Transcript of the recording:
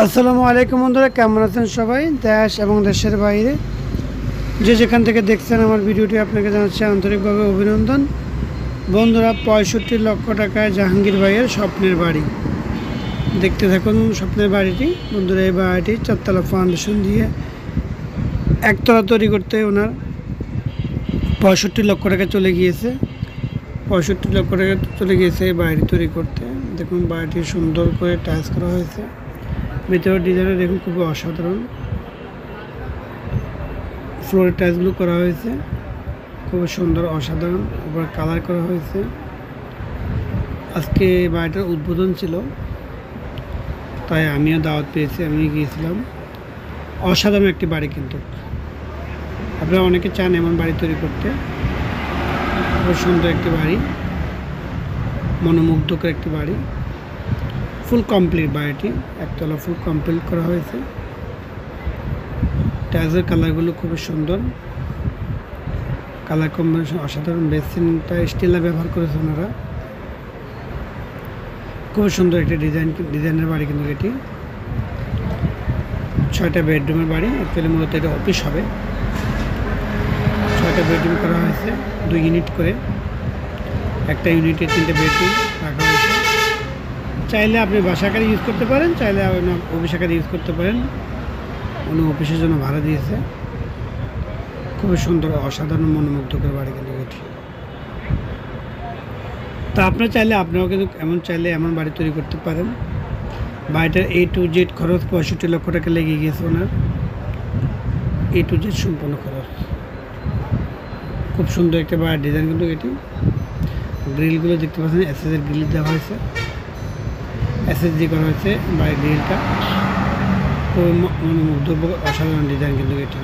আসসালামু আলাইকুম বন্ধুরা, কেমন আছেন সবাই? দেশ এবং দেশের বাইরে যে যেখান থেকে দেখছেন আমার ভিডিওটি, আপনাকে জানাচ্ছি আন্তরিকভাবে অভিনন্দন। বন্ধুরা, 65 লক্ষ টাকায় জাহাঙ্গীর ভাইয়ের স্বপ্নের বাড়ি দেখতে থাকুন। স্বপ্নের বাড়িটি বন্ধুরা, এই বাড়িটি 4 তলা ফাউন্ডেশন দিয়ে একতলা তৈরি করতে ওনার 65 লক্ষ টাকা চলে গিয়েছে। 65 লক্ষ টাকা চলে গিয়েছে এই বাড়িটি তৈরি করতে। দেখুন, বাড়িটি সুন্দর করে টাইলস করা হয়েছে। ভিতরের ডিজাইনটা দেখুন, খুবই অসাধারণ। ফ্লোরের টাইলসগুলো করা হয়েছে খুবই সুন্দর, অসাধারণ। উপরে কালার করা হয়েছে। আজকে বাড়িটার উদ্বোধন ছিল, তাই আমিও দাওয়াত পেয়েছি, আমি গিয়েছিলাম। অসাধারণ একটি বাড়ি, কিন্তু আপনারা অনেকে চান এমন বাড়ি তৈরি করতে। খুব সুন্দর একটি বাড়ি, মনোমুগ্ধকর একটি বাড়ি। ফুল কমপ্লিট বাড়িটি, একতলা ফুল কমপ্লিট করা হয়েছে। টাইলসের কালারগুলো খুবই সুন্দর, কালার কম্বিনেশন অসাধারণ। বেসিনটা স্টিলের ব্যবহার করেছে ওনারা। খুবই সুন্দর একটি ডিজাইনের বাড়ি, কিন্তু এটি 6টা বেডরুমের বাড়ি। অ্যাকচুয়ালি মূলত এটা অফিস হবে। 6টা বেডরুম করা হয়েছে, 2 ইউনিট করে। একটা ইউনিটে 3টে বেডরুম রাখা হয়েছে। চাইলে আপনি বাসা আকারে ইউজ করতে পারেন, চাইলে অফিস আকারে ইউজ করতে পারেন। উনি অফিসের জন্য ভাড়া দিয়েছে। খুবই সুন্দর, অসাধারণ, মনোমুগ্ধকর বাড়ি কিন্তু এটি। তা আপনারা চাইলে আপনিও কিন্তু এমন বাড়ি তৈরি করতে পারেন। বাড়িটার A to Z খরচ 65 লক্ষ টাকা লেগে গিয়েছে ওনার। A to Z সম্পূর্ণ খরচ। খুব সুন্দর একটা বাড়ির ডিজাইন কিন্তু এটি। গ্রিলগুলো দেখতে পাচ্ছেন, এসএসের গ্রিল দেওয়া হয়েছে, এসএস দিয়ে করা হয়েছে বাড়ির গ্রিলটা। খুব মনোমুগ্ধকর, অসাধারণ ডিজাইন কিন্তু এটি।